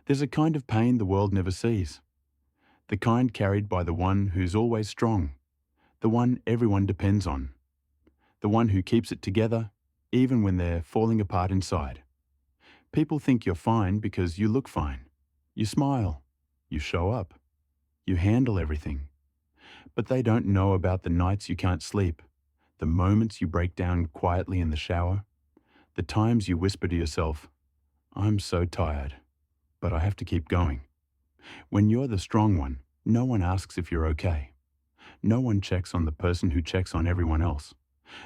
There's a kind of pain the world never sees, the kind carried by the one who's always strong, the one everyone depends on, the one who keeps it together even when they're falling apart inside. People think you're fine because you look fine. You smile, you show up, you handle everything. But they don't know about the nights you can't sleep, the moments you break down quietly in the shower, the times you whisper to yourself, "I'm so tired, but I have to keep going." When you're the strong one, no one asks if you're okay. No one checks on the person who checks on everyone else.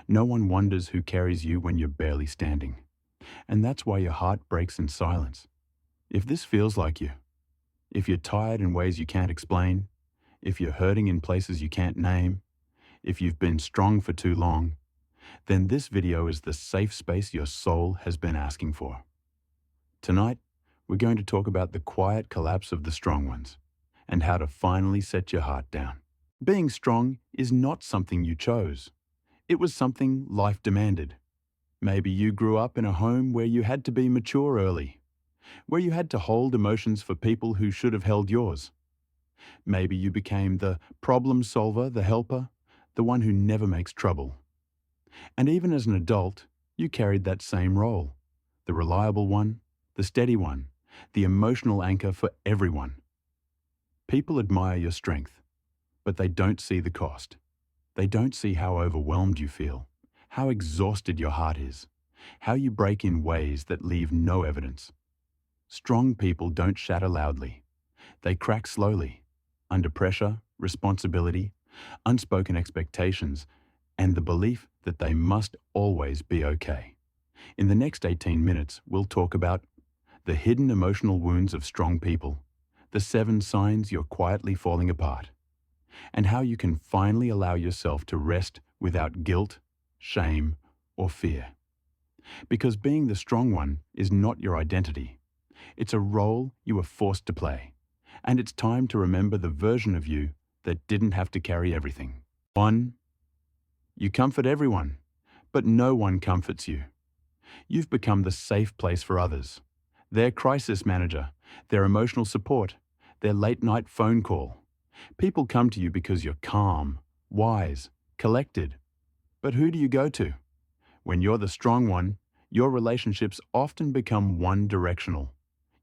No one wonders who carries you when you're barely standing. And that's why your heart breaks in silence. If this feels like you, if you're tired in ways you can't explain, if you're hurting in places you can't name, if you've been strong for too long, then this video is the safe space your soul has been asking for. Tonight, we're going to talk about the quiet collapse of the strong ones and how to finally set your heart down. Being strong is not something you chose. It was something life demanded. Maybe you grew up in a home where you had to be mature early, where you had to hold emotions for people who should have held yours. Maybe you became the problem solver, the helper, the one who never makes trouble. And even as an adult, you carried that same role, the reliable one, the steady one, the emotional anchor for everyone. People admire your strength, but they don't see the cost. They don't see how overwhelmed you feel, how exhausted your heart is, how you break in ways that leave no evidence. Strong people don't shatter loudly. They crack slowly, under pressure, responsibility, unspoken expectations, and the belief that they must always be okay. In the next 18 minutes, we'll talk about the hidden emotional wounds of strong people, the 7 signs you're quietly falling apart, and how you can finally allow yourself to rest without guilt, shame, or fear. Because being the strong one is not your identity. It's a role you were forced to play, and it's time to remember the version of you that didn't have to carry everything. 1. You comfort everyone, but no one comforts you. You've become the safe place for others, their crisis manager, their emotional support, their late-night phone call. People come to you because you're calm, wise, collected. But who do you go to? When you're the strong one, your relationships often become one-directional.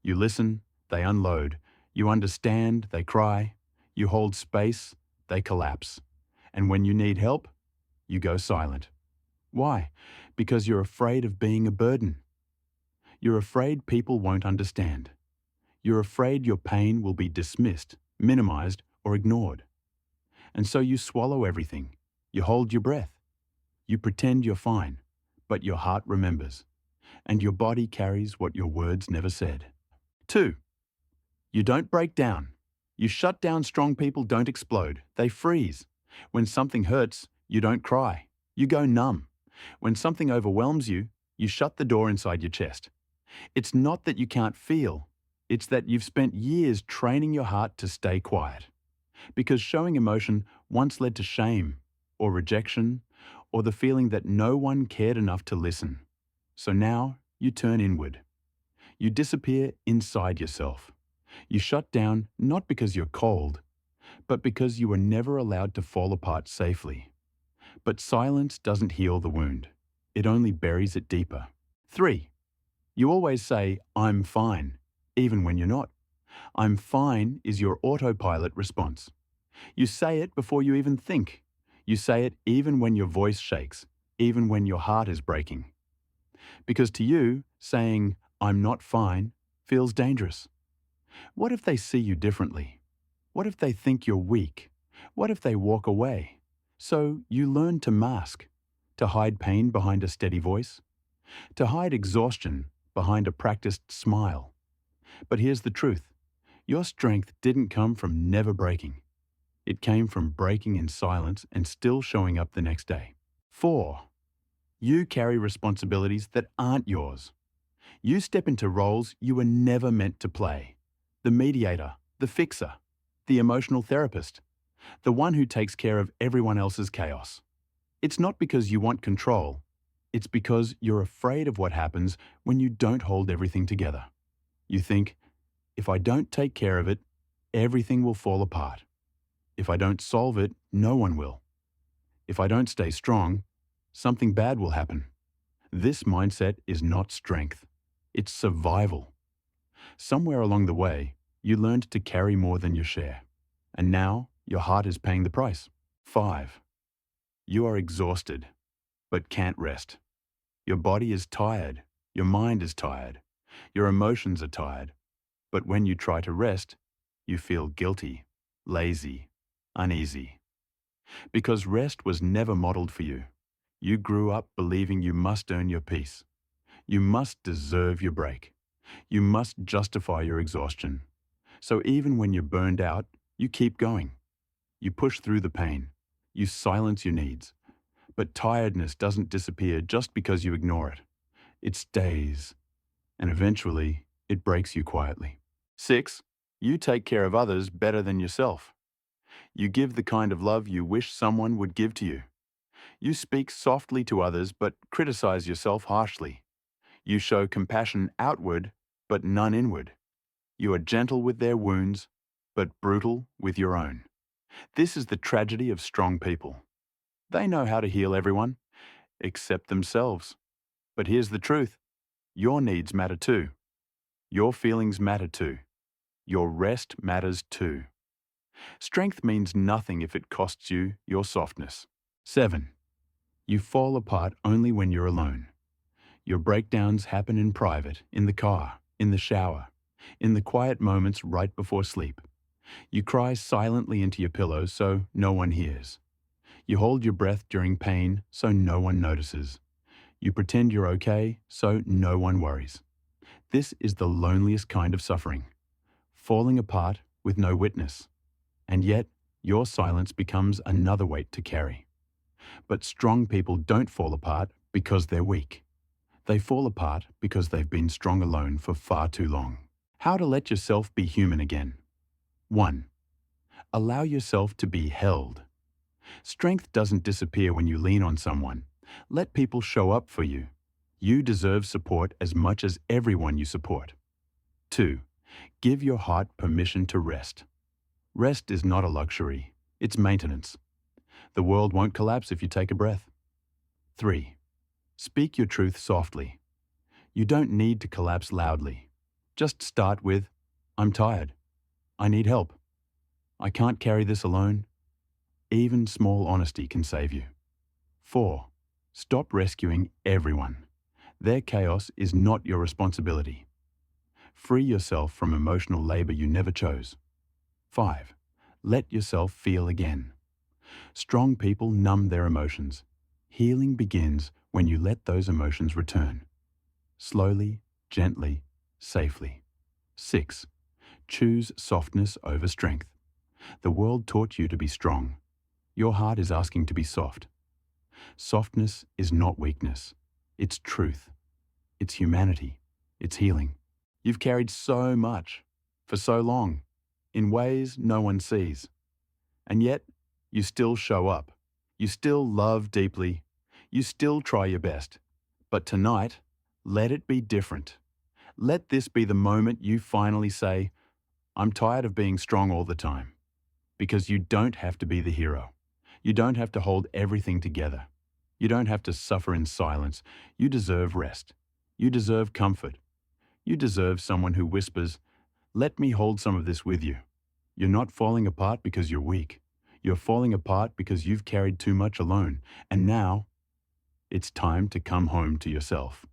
You listen, they unload. You understand, they cry. You hold space, they collapse. And when you need help, you go silent. Why? Because you're afraid of being a burden. You're afraid people won't understand. You're afraid your pain will be dismissed, minimized, or ignored. And so you swallow everything. You hold your breath. You pretend you're fine, but your heart remembers. And your body carries what your words never said. 2. You don't break down. You shut down. Strong people don't explode. They freeze. When something hurts, you don't cry. You go numb. When something overwhelms you, you shut the door inside your chest. It's not that you can't feel. It's that you've spent years training your heart to stay quiet. Because showing emotion once led to shame, or rejection, or the feeling that no one cared enough to listen. So now you turn inward. You disappear inside yourself. You shut down not because you're cold, but because you were never allowed to fall apart safely. But silence doesn't heal the wound. It only buries it deeper. 3. You always say, "I'm fine," even when you're not. "I'm fine" is your autopilot response. You say it before you even think. You say it even when your voice shakes, even when your heart is breaking. Because to you, saying, "I'm not fine," feels dangerous. What if they see you differently? What if they think you're weak? What if they walk away? So you learn to mask, to hide pain behind a steady voice, to hide exhaustion behind a practiced smile. But here's the truth. Your strength didn't come from never breaking. It came from breaking in silence and still showing up the next day. 4. You carry responsibilities that aren't yours. You step into roles you were never meant to play. The mediator, the fixer, the emotional therapist, the one who takes care of everyone else's chaos. It's not because you want control. It's because you're afraid of what happens when you don't hold everything together. You think, If I don't take care of it, everything will fall apart. If I don't solve it, no one will. If I don't stay strong, something bad will happen. This mindset is not strength. It's survival. Somewhere along the way, you learned to carry more than your share. And now, your heart is paying the price. 5. You are exhausted, but can't rest. Your body is tired. Your mind is tired. Your emotions are tired. But when you try to rest, you feel guilty, lazy, uneasy. Because rest was never modeled for you. You grew up believing you must earn your peace. You must deserve your break. You must justify your exhaustion. So even when you're burned out, you keep going. You push through the pain. You silence your needs. But tiredness doesn't disappear just because you ignore it. It stays. And eventually, it breaks you quietly. 6. You take care of others better than yourself. You give the kind of love you wish someone would give to you. You speak softly to others but criticize yourself harshly. You show compassion outward but none inward. You are gentle with their wounds but brutal with your own. This is the tragedy of strong people. They know how to heal everyone, except themselves. But here's the truth. Your needs matter too. Your feelings matter too. Your rest matters too. Strength means nothing if it costs you your softness. 7. You fall apart only when you're alone. Your breakdowns happen in private, in the car, in the shower, in the quiet moments right before sleep. You cry silently into your pillow so no one hears. You hold your breath during pain so no one notices. You pretend you're okay so no one worries. This is the loneliest kind of suffering. Falling apart with no witness. And yet, your silence becomes another weight to carry. But strong people don't fall apart because they're weak. They fall apart because they've been strong alone for far too long. How to let yourself be human again. 1. Allow yourself to be held. Strength doesn't disappear when you lean on someone. Let people show up for you. You deserve support as much as everyone you support. 2. Give your heart permission to rest. Rest is not a luxury, it's maintenance. The world won't collapse if you take a breath. 3. Speak your truth softly. You don't need to collapse loudly. Just start with, I'm tired. I need help. I can't carry this alone. Even small honesty can save you. 4. Stop rescuing everyone. Their chaos is not your responsibility. Free yourself from emotional labor you never chose. 5. Let yourself feel again. Strong people numb their emotions. Healing begins when you let those emotions return. Slowly, gently, safely. 6. Choose softness over strength. The world taught you to be strong. Your heart is asking to be soft. Softness is not weakness. It's truth. It's humanity. It's healing. You've carried so much, for so long, in ways no one sees. And yet, you still show up. You still love deeply. You still try your best. But tonight, let it be different. Let this be the moment you finally say, I'm tired of being strong all the time. Because you don't have to be the hero. You don't have to hold everything together. You don't have to suffer in silence. You deserve rest. You deserve comfort. You deserve someone who whispers, let me hold some of this with you. You're not falling apart because you're weak. You're falling apart because you've carried too much alone. And now, it's time to come home to yourself.